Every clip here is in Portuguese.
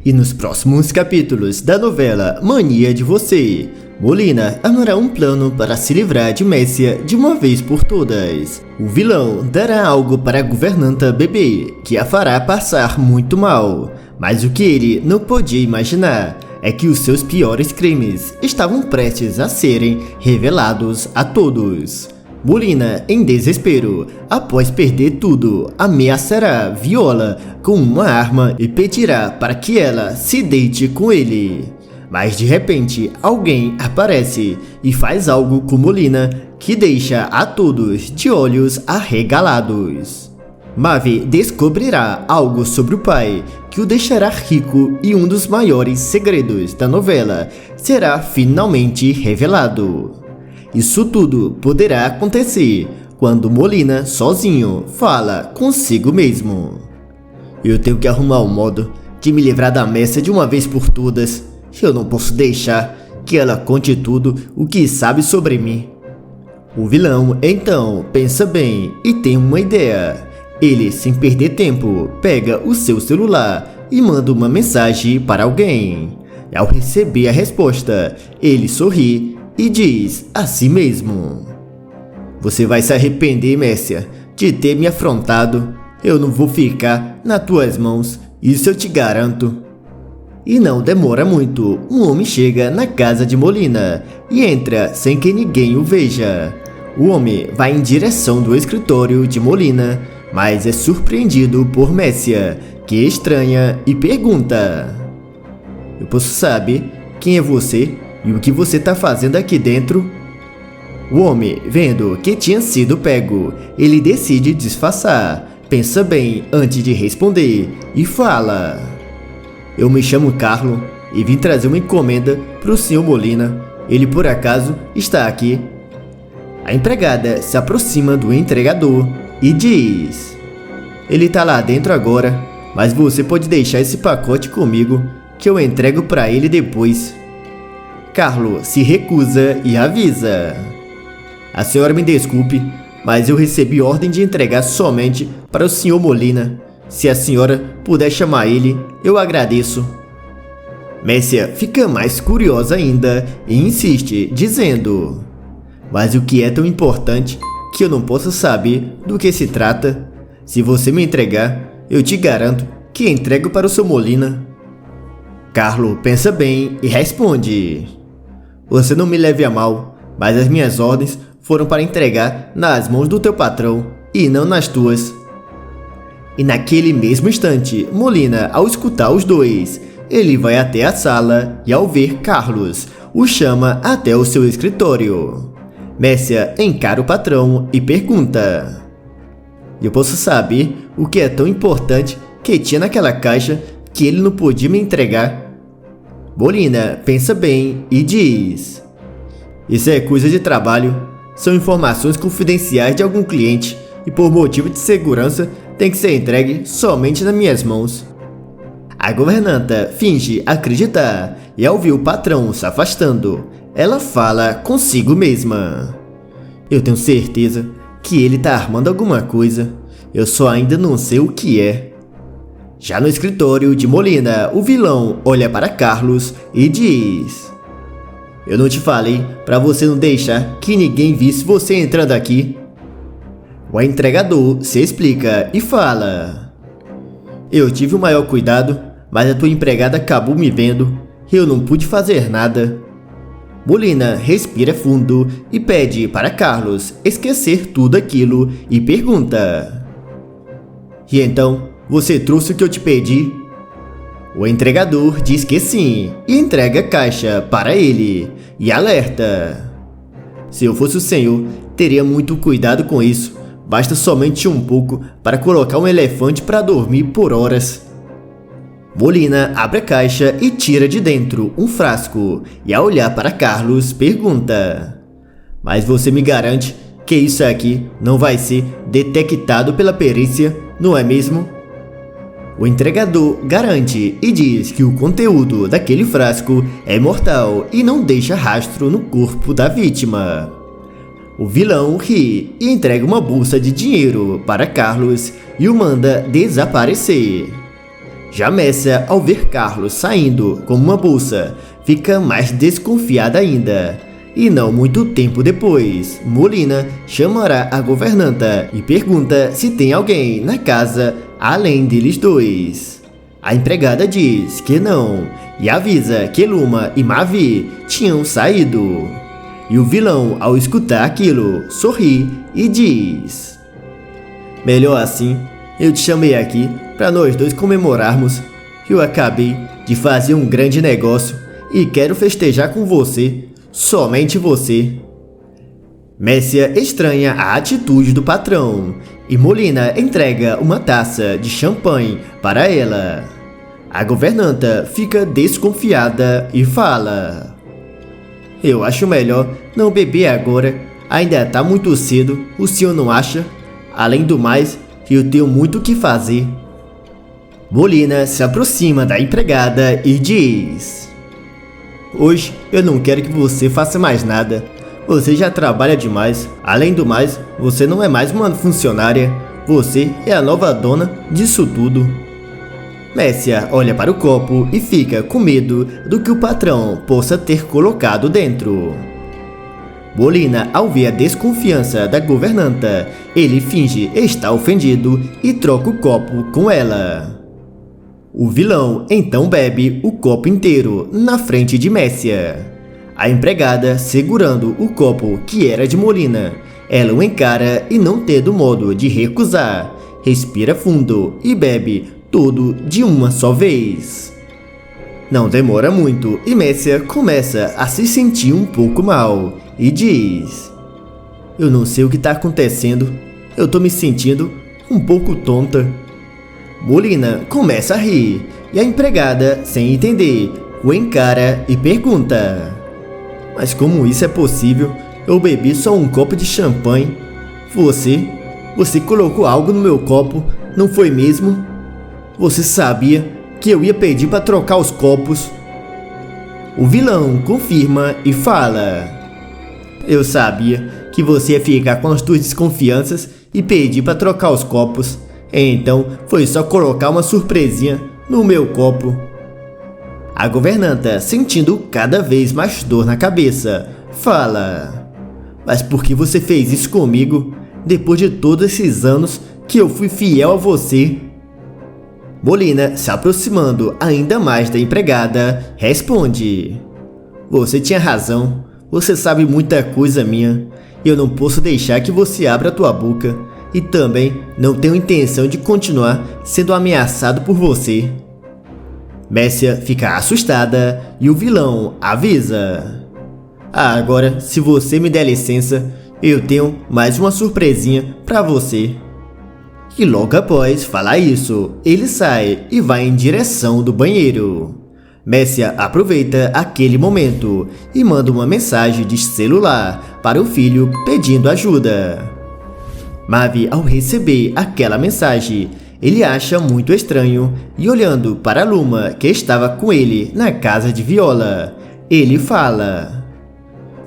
E nos próximos capítulos da novela Mania de Você, Molina armará um plano para se livrar de Messia de uma vez por todas. O vilão dará algo para a governanta Bebê, que a fará passar muito mal. Mas o que ele não podia imaginar é que os seus piores crimes estavam prestes a serem revelados a todos. Molina, em desespero, após perder tudo, ameaçará Viola com uma arma e pedirá para que ela se deite com ele. Mas de repente, alguém aparece e faz algo com Molina que deixa a todos de olhos arregalados. Mavi descobrirá algo sobre o pai que o deixará rico e um dos maiores segredos da novela será finalmente revelado. Isso tudo poderá acontecer quando Molina, sozinho, fala consigo mesmo. Eu tenho que arrumar um modo de me livrar da Messia de uma vez por todas. Eu não posso deixar que ela conte tudo o que sabe sobre mim. O vilão, então, pensa bem e tem uma ideia. Ele, sem perder tempo, pega o seu celular e manda uma mensagem para alguém. Ao receber a resposta, ele sorri e diz a si mesmo: "Você vai se arrepender, Messia, de ter me afrontado. Eu não vou ficar nas tuas mãos, isso eu te garanto." E não demora muito, um homem chega na casa de Molina e entra sem que ninguém o veja. O homem vai em direção do escritório de Molina, mas é surpreendido por Messia, que estranha e pergunta: "Eu posso saber quem é você e o que você está fazendo aqui dentro?" O homem, vendo que tinha sido pego, ele decide disfarçar, pensa bem antes de responder e fala: "Eu me chamo Carlo e vim trazer uma encomenda para o Sr. Molina. Ele por acaso está aqui?" A empregada se aproxima do entregador e diz: "Ele está lá dentro agora, mas você pode deixar esse pacote comigo que eu entrego para ele depois." Carlo se recusa e avisa: "A senhora me desculpe, mas eu recebi ordem de entregar somente para o Sr. Molina. Se a senhora puder chamar ele, eu agradeço." Messia fica mais curiosa ainda e insiste, dizendo: "Mas o que é tão importante que eu não posso saber do que se trata? Se você me entregar, eu te garanto que entrego para o Sr. Molina." Carlo pensa bem e responde: "Você não me leve a mal, mas as minhas ordens foram para entregar nas mãos do teu patrão e não nas tuas." E naquele mesmo instante, Molina, ao escutar os dois, ele vai até a sala e ao ver Carlos, o chama até o seu escritório. Messia encara o patrão e pergunta: "Eu posso saber o que é tão importante que tinha naquela caixa que ele não podia me entregar?" Molina pensa bem e diz: "Isso é coisa de trabalho. São informações confidenciais de algum cliente e por motivo de segurança tem que ser entregue somente nas minhas mãos." A governanta finge acreditar e ao ver o patrão se afastando, ela fala consigo mesma: "Eu tenho certeza que ele está armando alguma coisa. Eu só ainda não sei o que é." Já no escritório de Molina, o vilão olha para Carlos e diz: "Eu não te falei para você não deixar que ninguém visse você entrando aqui?" O entregador se explica e fala: "Eu tive o maior cuidado, mas a tua empregada acabou me vendo e eu não pude fazer nada." Molina respira fundo e pede para Carlos esquecer tudo aquilo e pergunta: "E então, você trouxe o que eu te pedi?" O entregador diz que sim e entrega a caixa para ele e alerta: "Se eu fosse o senhor, teria muito cuidado com isso. Basta somente um pouco para colocar um elefante para dormir por horas." Molina abre a caixa e tira de dentro um frasco e ao olhar para Carlos pergunta: "Mas você me garante que isso aqui não vai ser detectado pela perícia, não é mesmo?" O entregador garante e diz que o conteúdo daquele frasco é mortal e não deixa rastro no corpo da vítima. O vilão ri e entrega uma bolsa de dinheiro para Carlos e o manda desaparecer. Já Messia, ao ver Carlos saindo com uma bolsa, fica mais desconfiada ainda. E não muito tempo depois, Molina chamará a governanta e pergunta se tem alguém na casa além deles dois. A empregada diz que não e avisa que Luma e Mavi tinham saído. E o vilão, ao escutar aquilo, sorri e diz: melhor assim, eu te chamei aqui para nós dois comemorarmos. Eu acabei de fazer um grande negócio e quero festejar com você, somente você. Messia estranha a atitude do patrão e Molina entrega uma taça de champanhe para ela. A governanta fica desconfiada e fala: eu acho melhor não beber agora, ainda tá muito cedo, o senhor não acha? Além do mais, eu tenho muito o que fazer. Molina se aproxima da empregada e diz: hoje eu não quero que você faça mais nada. Você já trabalha demais. Além do mais, você não é mais uma funcionária. Você é a nova dona disso tudo. Messia olha para o copo e fica com medo do que o patrão possa ter colocado dentro. Molina, ao ver a desconfiança da governanta, ele finge estar ofendido e troca o copo com ela. O vilão então bebe o copo inteiro na frente de Messia. A empregada segurando o copo que era de Molina. Ela o encara e, não tendo modo de recusar, respira fundo e bebe tudo de uma só vez. Não demora muito e Messia começa a se sentir um pouco mal e diz: eu não sei o que está acontecendo. Eu tô me sentindo um pouco tonta. Molina começa a rir e a empregada, sem entender, o encara e pergunta: mas como isso é possível? Eu bebi só um copo de champanhe. Você colocou algo no meu copo, não foi mesmo? Você sabia que eu ia pedir para trocar os copos. O vilão confirma e fala: eu sabia que você ia ficar com as suas desconfianças e pedir para trocar os copos. Então foi só colocar uma surpresinha no meu copo. A governanta, sentindo cada vez mais dor na cabeça, fala: mas por que você fez isso comigo, depois de todos esses anos que eu fui fiel a você? Molina, se aproximando ainda mais da empregada, responde: você tinha razão, você sabe muita coisa minha, e eu não posso deixar que você abra a tua boca, e também não tenho intenção de continuar sendo ameaçado por você. Messia fica assustada e o vilão avisa: agora, se você me der licença, eu tenho mais uma surpresinha para você. E logo após falar isso, ele sai e vai em direção do banheiro. Messia aproveita aquele momento e manda uma mensagem de celular para o filho pedindo ajuda. Mavi, ao receber aquela mensagem, ele acha muito estranho e, olhando para Luma, que estava com ele na casa de Viola, ele fala: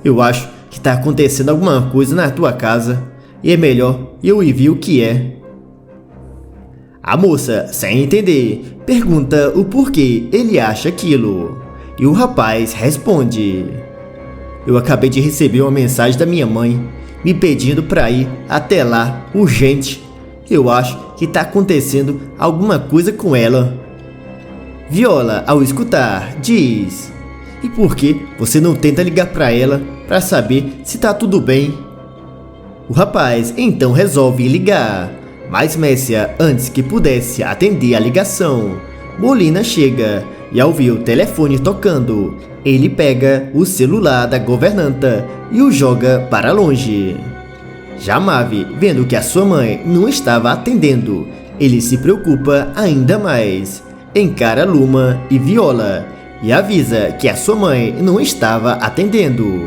eu acho que está acontecendo alguma coisa na tua casa e é melhor eu ir ver o que é. A moça, sem entender, pergunta o porquê ele acha aquilo. E o rapaz responde: eu acabei de receber uma mensagem da minha mãe, me pedindo para ir até lá, urgente. Eu acho que está acontecendo alguma coisa com ela. Viola, ao escutar, diz: e por que você não tenta ligar para ela para saber se está tudo bem? O rapaz então resolve ligar. Mas Messia, antes que pudesse atender a ligação, Molina chega e, ao ver o telefone tocando, ele pega o celular da governanta e o joga para longe. Já Mavi, vendo que a sua mãe não estava atendendo, ele se preocupa ainda mais, encara Luma e Viola e avisa que a sua mãe não estava atendendo.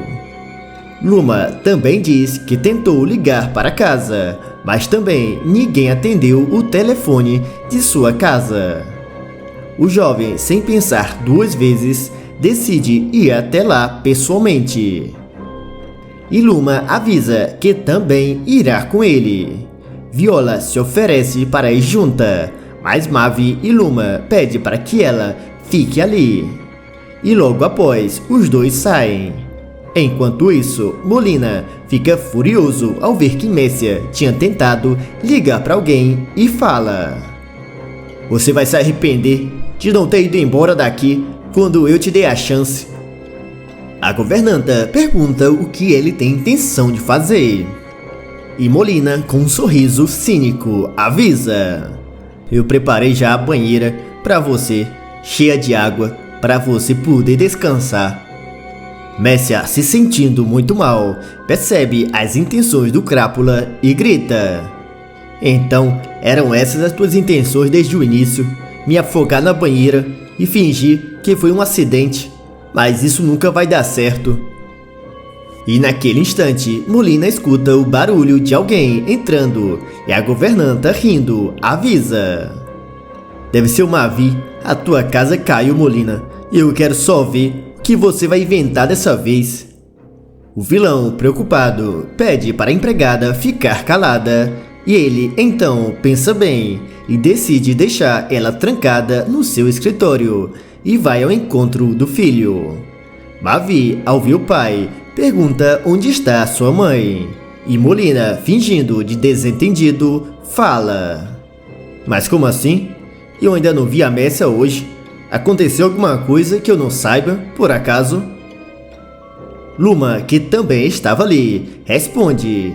Luma também diz que tentou ligar para casa, mas também ninguém atendeu o telefone de sua casa. O jovem, sem pensar duas vezes, decide ir até lá pessoalmente. E Luma avisa que também irá com ele. Viola se oferece para ir junta, mas Mavi e Luma pedem para que ela fique ali. E logo após, os dois saem. Enquanto isso, Molina fica furioso ao ver que Messia tinha tentado ligar para alguém e fala: "Você vai se arrepender de não ter ido embora daqui quando eu te dei a chance." A governanta pergunta o que ele tem intenção de fazer. E Molina, com um sorriso cínico, avisa: "Eu preparei já a banheira para você, cheia de água, para você poder descansar." Messia, se sentindo muito mal, percebe as intenções do Crápula e grita: "Então, eram essas as tuas intenções desde o início? Me afogar na banheira e fingir que foi um acidente? Mas isso nunca vai dar certo." E naquele instante, Molina escuta o barulho de alguém entrando e a governanta rindo avisa: "Deve ser o Mavi. A tua casa caiu, Molina. Eu quero só ver o que você vai inventar dessa vez." O vilão, preocupado, pede para a empregada ficar calada e ele então pensa bem e decide deixar ela trancada no seu escritório e vai ao encontro do filho. Mavi, ao ver o pai, pergunta onde está sua mãe e Molina, fingindo de desentendido, fala: "Mas como assim? Eu ainda não vi a Messia hoje. Aconteceu alguma coisa que eu não saiba, por acaso?" Luma, que também estava ali, responde: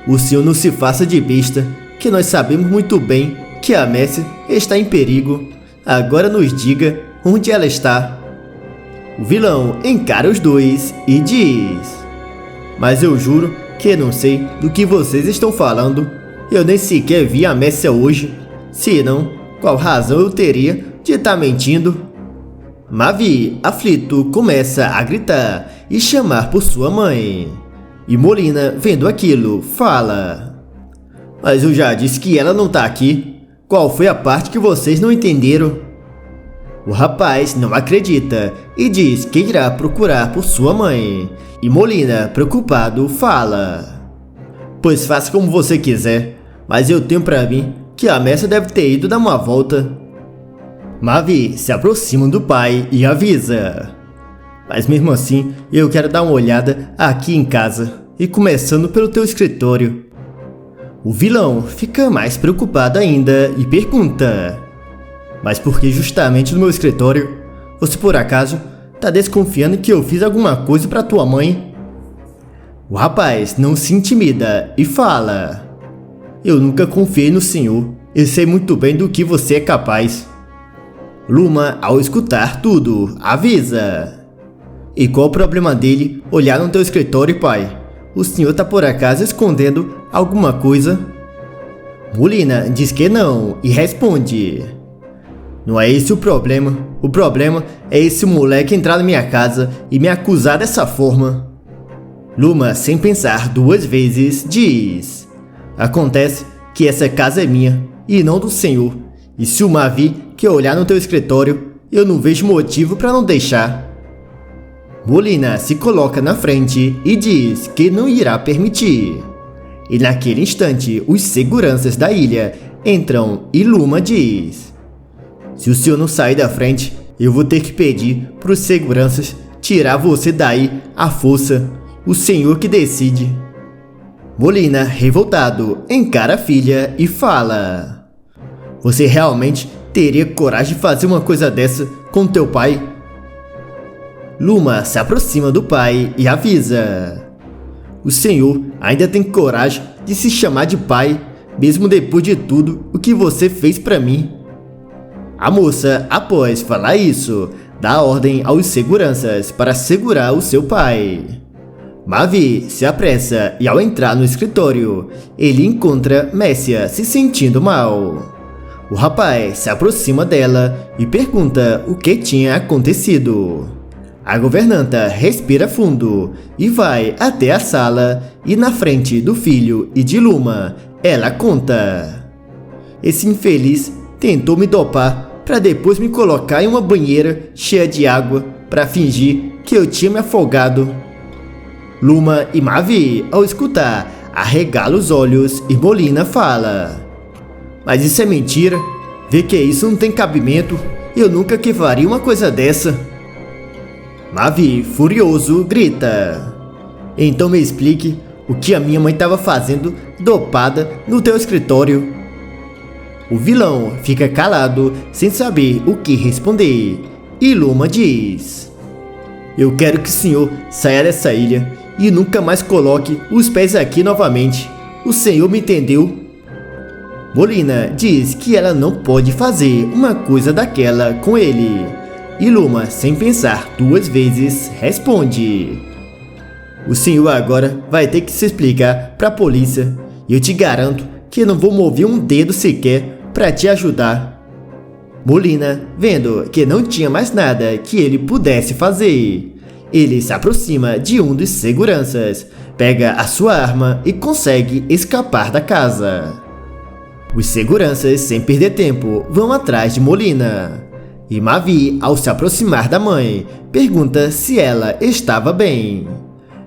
"O senhor não se faça de besta, que nós sabemos muito bem que a Messia está em perigo. Agora nos diga onde ela está." O vilão encara os dois e diz: "Mas eu juro que não sei do que vocês estão falando. Eu nem sequer vi a Messia hoje. Senão, qual razão eu teria de estar mentindo?" Mavi, aflito, começa a gritar e chamar por sua mãe. E Molina, vendo aquilo, fala: "Mas eu já disse que ela não tá aqui. Qual foi a parte que vocês não entenderam?" O rapaz não acredita e diz que irá procurar por sua mãe. E Molina, preocupado, fala: "Pois faça como você quiser, mas eu tenho pra mim que a Messia deve ter ido dar uma volta." Mavi se aproxima do pai e avisa: "Mas mesmo assim, eu quero dar uma olhada aqui em casa, e começando pelo teu escritório." O vilão fica mais preocupado ainda e pergunta: "Mas por que justamente no meu escritório? Você por acaso tá desconfiando que eu fiz alguma coisa pra tua mãe?" O rapaz não se intimida e fala: "Eu nunca confiei no senhor. Eu sei muito bem do que você é capaz." Luma, ao escutar tudo, avisa: "E qual o problema dele olhar no teu escritório, pai? O senhor tá por acaso escondendo alguma coisa?" Molina diz que não e responde: "Não é esse o problema. O problema é esse moleque entrar na minha casa e me acusar dessa forma." Luma, sem pensar duas vezes, diz: "Acontece que essa casa é minha e não do senhor. E se o Mavi quer olhar no teu escritório, eu não vejo motivo para não deixar." Molina se coloca na frente e diz que não irá permitir. E naquele instante, os seguranças da ilha entram e Luma diz: "Se o senhor não sair da frente, eu vou ter que pedir para os seguranças tirar você daí à força. O senhor que decide." Molina, revoltado, encara a filha e fala: "Você realmente teria coragem de fazer uma coisa dessa com teu pai?" Luma se aproxima do pai e avisa: "O senhor ainda tem coragem de se chamar de pai, mesmo depois de tudo o que você fez pra mim?" A moça, após falar isso, dá ordem aos seguranças para segurar o seu pai. Mavi se apressa e ao entrar no escritório, ele encontra Messia se sentindo mal. O rapaz se aproxima dela e pergunta o que tinha acontecido. A governanta respira fundo e vai até a sala e na frente do filho e de Luma, ela conta: "Esse infeliz tentou me dopar para depois me colocar em uma banheira cheia de água para fingir que eu tinha me afogado." Luma e Mavi, ao escutar, arregala os olhos e Molina fala: "Mas isso é mentira. Vê que isso não tem cabimento. Eu nunca que faria uma coisa dessa. Mavi, furioso, grita: então me explique o que a minha mãe estava fazendo dopada no teu escritório. O vilão fica calado, sem saber o que responder, e Luma diz: eu quero que o senhor saia dessa ilha e nunca mais coloque os pés aqui novamente. O senhor me entendeu? Molina diz que ela não pode fazer uma coisa daquela com ele. E Luma, sem pensar duas vezes, responde: o senhor agora vai ter que se explicar para a polícia. E eu te garanto que não vou mover um dedo sequer para te ajudar. Molina, vendo que não tinha mais nada que ele pudesse fazer, ele se aproxima de um dos seguranças, pega a sua arma e consegue escapar da casa. Os seguranças, sem perder tempo, vão atrás de Molina. E Mavi, ao se aproximar da mãe, pergunta se ela estava bem.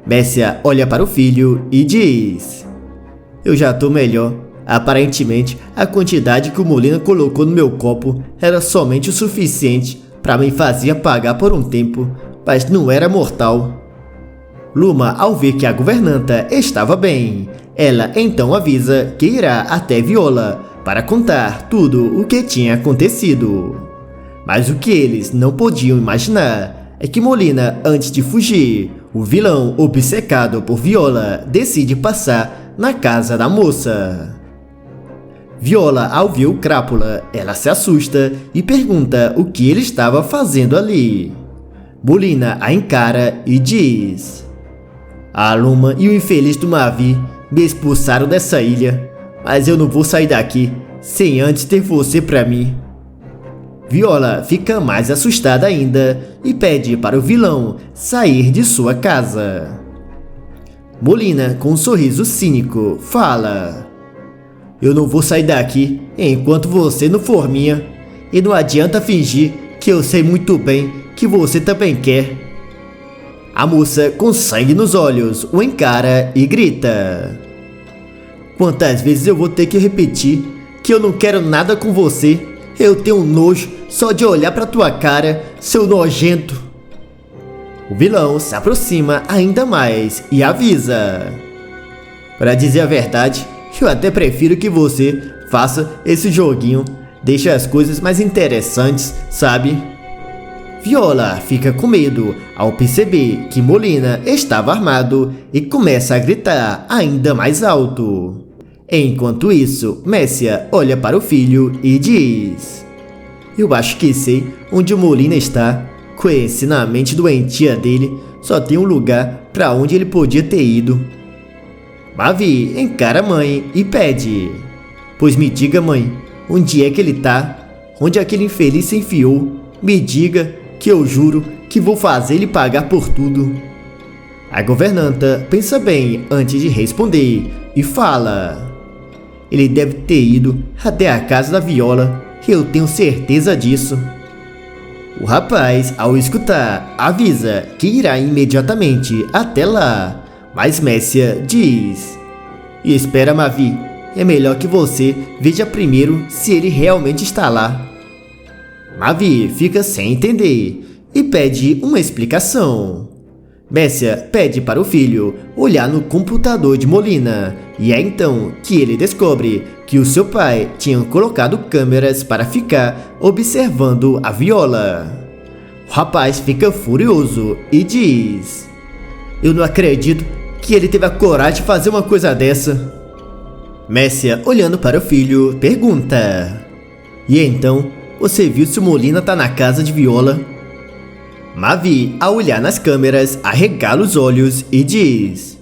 Messia olha para o filho e diz: eu já tô melhor. Aparentemente, a quantidade que o Molina colocou no meu copo era somente o suficiente para me fazer apagar por um tempo, mas não era mortal. Luma, ao ver que a governanta estava bem, ela então avisa que irá até Viola para contar tudo o que tinha acontecido. Mas o que eles não podiam imaginar é que Molina, antes de fugir, o vilão, obcecado por Viola, decide passar na casa da moça. Viola, ao ver o Crápula, ela se assusta e pergunta o que ele estava fazendo ali. Molina a encara e diz: a Luma e o infeliz do Mavi me expulsaram dessa ilha, mas eu não vou sair daqui sem antes ter você pra mim. Viola fica mais assustada ainda e pede para o vilão sair de sua casa. Molina, com um sorriso cínico, fala: eu não vou sair daqui enquanto você não for minha, e não adianta fingir que eu sei muito bem que você também quer. A moça, com sangue nos olhos, o encara e grita: quantas vezes eu vou ter que repetir que eu não quero nada com você? Eu tenho nojo só de olhar pra tua cara, seu nojento. O vilão se aproxima ainda mais e avisa: para dizer a verdade, eu até prefiro que você faça esse joguinho. Deixa as coisas mais interessantes, sabe? Viola fica com medo ao perceber que Molina estava armado e começa a gritar ainda mais alto. Enquanto isso, Messia olha para o filho e diz: eu acho que sei onde o Molina está. Conheci na mente doentia dele, só tem um lugar para onde ele podia ter ido. Mavi encara a mãe e pede: pois me diga, mãe, onde é que ele tá? Onde aquele infeliz se enfiou? Me diga, que eu juro que vou fazer ele pagar por tudo. A governanta pensa bem antes de responder e fala: ele deve ter ido até a casa da Viola, eu tenho certeza disso. O rapaz, ao escutar, avisa que irá imediatamente até lá, mas Messia diz: e espera, Mavi, é melhor que você veja primeiro se ele realmente está lá. Mavi fica sem entender e pede uma explicação. Messia pede para o filho olhar no computador de Molina, e é então que ele descobre que o seu pai tinha colocado câmeras para ficar observando a Viola. O rapaz fica furioso e diz: eu não acredito que ele teve a coragem de fazer uma coisa dessa. Messia, olhando para o filho, pergunta: e então, você viu se o Molina tá na casa de Viola? Mavi, ao olhar nas câmeras, arregala os olhos e diz: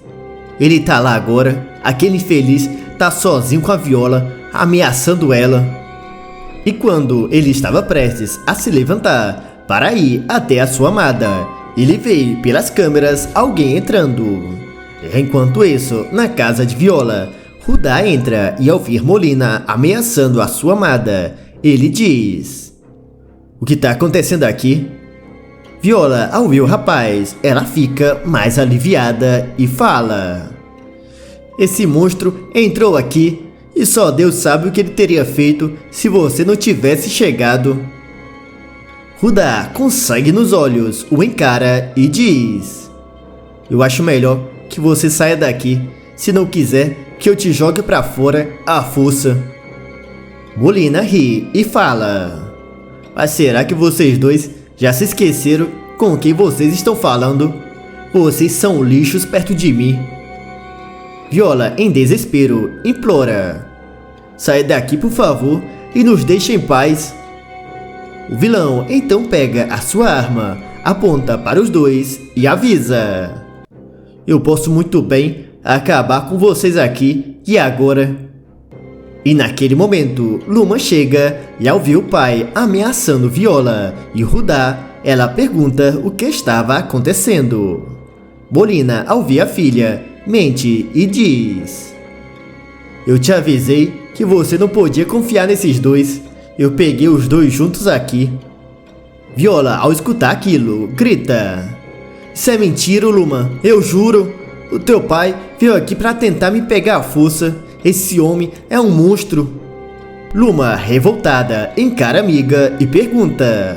ele tá lá agora, aquele infeliz tá sozinho com a Viola, ameaçando ela. E quando ele estava prestes a se levantar para ir até a sua amada, ele vê pelas câmeras alguém entrando. Enquanto isso, na casa de Viola, Rudá entra e, ao ver Molina ameaçando a sua amada, ele diz: o que tá acontecendo aqui? Viola, ao ver o rapaz, ela fica mais aliviada e fala: esse monstro entrou aqui E só Deus sabe o que ele teria feito se você não tivesse chegado. Rudá, com sangue nos olhos, o encara e diz: eu acho melhor que você saia daqui, se não quiser que eu te jogue pra fora à força. Molina ri e fala: mas será que vocês dois já se esqueceram com quem vocês estão falando? Vocês são lixos perto de mim. Viola, em desespero, implora: saia daqui, por favor, e nos deixe em paz. O vilão então pega a sua arma, aponta para os dois e avisa: eu posso muito bem acabar com vocês aqui e agora. E naquele momento, Luma chega e, ao ver o pai ameaçando Viola e Rudá, ela pergunta o que estava acontecendo. Molina, ao ver a filha, mente e diz: eu te avisei que você não podia confiar nesses dois. Eu peguei os dois juntos aqui. Viola, ao escutar aquilo, grita: isso é mentira, Luma, eu juro. O teu pai veio aqui para tentar me pegar à força. Esse homem é um monstro. Luma, revoltada, encara a amiga e pergunta: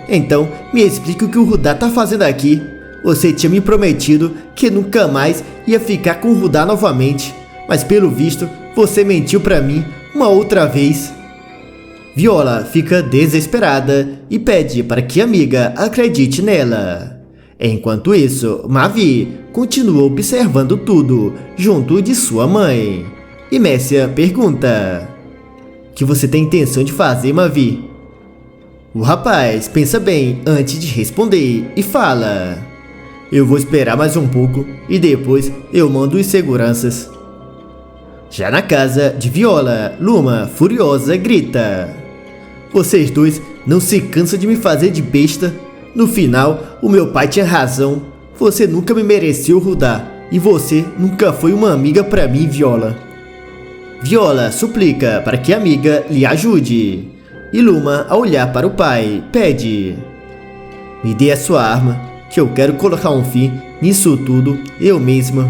então, me explica o que o Rudá tá fazendo aqui. Você tinha me prometido que nunca mais ia ficar com o Rudá novamente, mas pelo visto, você mentiu pra mim uma outra vez. Viola fica desesperada e pede para que a amiga acredite nela. Enquanto isso, Mavi continua observando tudo junto de sua mãe. E Messia pergunta: o que você tem intenção de fazer, Mavi? O rapaz pensa bem antes de responder e fala: eu vou esperar mais um pouco e depois eu mando os seguranças. Já na casa de Viola, Luma, furiosa, grita: vocês dois não se cansam de me fazer de besta? No final, o meu pai tinha razão. Você nunca me mereceu, Rudá, e você nunca foi uma amiga pra mim, Viola. Viola suplica para que a amiga lhe ajude. E Luma, ao olhar para o pai, pede: me dê a sua arma, que eu quero colocar um fim nisso tudo eu mesma.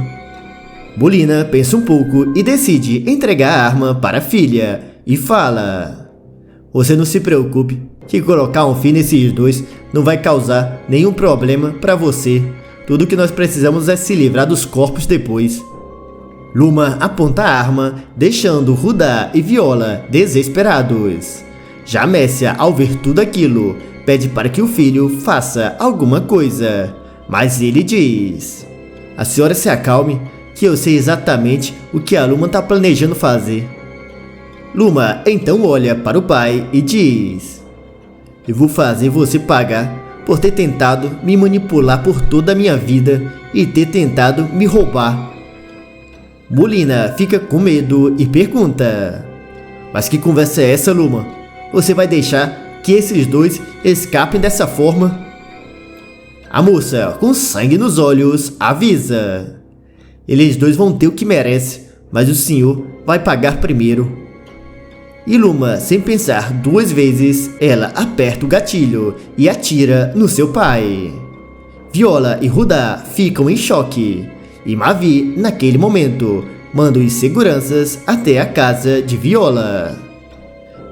Molina pensa um pouco e decide entregar a arma para a filha e fala: você não se preocupe, que colocar um fim nesses dois não vai causar nenhum problema para você. Tudo que nós precisamos é se livrar dos corpos depois. Luma aponta a arma, deixando Rudá e Viola desesperados. Já Messia, ao ver tudo aquilo, pede para que o filho faça alguma coisa, mas ele diz: a senhora se acalme, que eu sei exatamente o que a Luma está planejando fazer. Luma então olha para o pai e diz: eu vou fazer você pagar por ter tentado me manipular por toda a minha vida e ter tentado me roubar. Molina fica com medo e pergunta: mas que conversa é essa, Luma? Você vai deixar que esses dois escapem dessa forma? A moça, com sangue nos olhos, avisa: eles dois vão ter o que merece, mas o senhor vai pagar primeiro. E Luma, sem pensar duas vezes, ela aperta o gatilho e atira no seu pai. Viola e Rudá ficam em choque, e Mavi, naquele momento, manda os seguranças até a casa de Viola.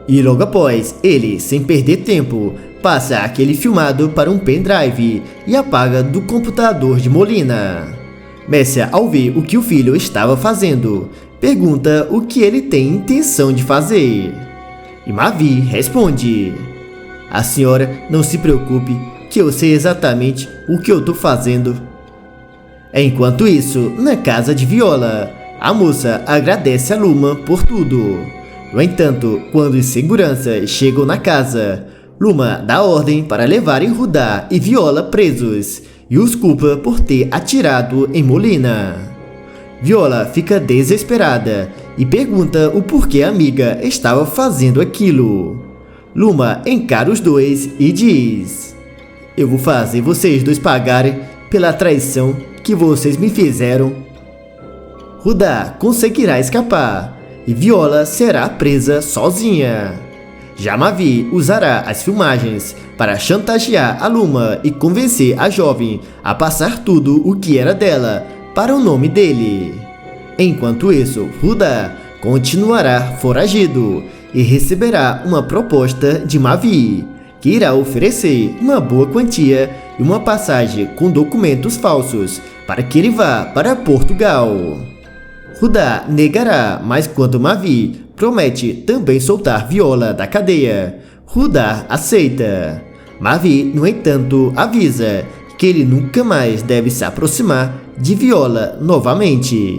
E logo após, ele, sem perder tempo, passa aquele filmado para um pendrive e apaga do computador de Molina. Messia, ao ver o que o filho estava fazendo, pergunta o que ele tem intenção de fazer. E Mavi responde: a senhora não se preocupe, que eu sei exatamente o que eu tô fazendo. Enquanto isso, na casa de Viola, a moça agradece a Luma por tudo. No entanto, quando os seguranças chegam na casa, Luma dá ordem para levarem Rudá e Viola presos e os culpa por ter atirado em Molina. Viola fica desesperada e pergunta o porquê a amiga estava fazendo aquilo. Luma encara os dois e diz: eu vou fazer vocês dois pagarem pela traição que vocês me fizeram. Rudá conseguirá escapar e Viola será presa sozinha. Já Mavi usará as filmagens para chantagear a Luma e convencer a jovem a passar tudo o que era dela para o nome dele. Enquanto isso, Rudá continuará foragido e receberá uma proposta de Mavi, que irá oferecer uma boa quantia e uma passagem com documentos falsos para que ele vá para Portugal. Rudá negará, mas quando Mavi promete também soltar Viola da cadeia, Rudá aceita. Mavi, no entanto, avisa que ele nunca mais deve se aproximar de Viola novamente.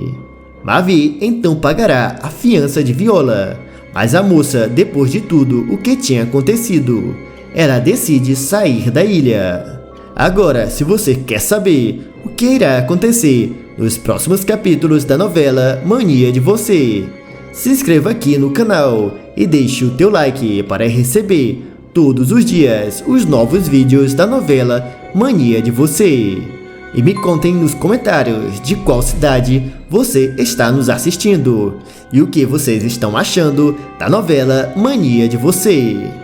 Mavi então pagará a fiança de Viola, mas a moça, depois de tudo o que tinha acontecido, ela decide sair da ilha. Agora, se você quer saber o que irá acontecer nos próximos capítulos da novela Mania de Você, se inscreva aqui no canal e deixe o teu like para receber todos os dias os novos vídeos da novela Mania de Você. E me contem nos comentários de qual cidade você está nos assistindo e o que vocês estão achando da novela Mania de Você.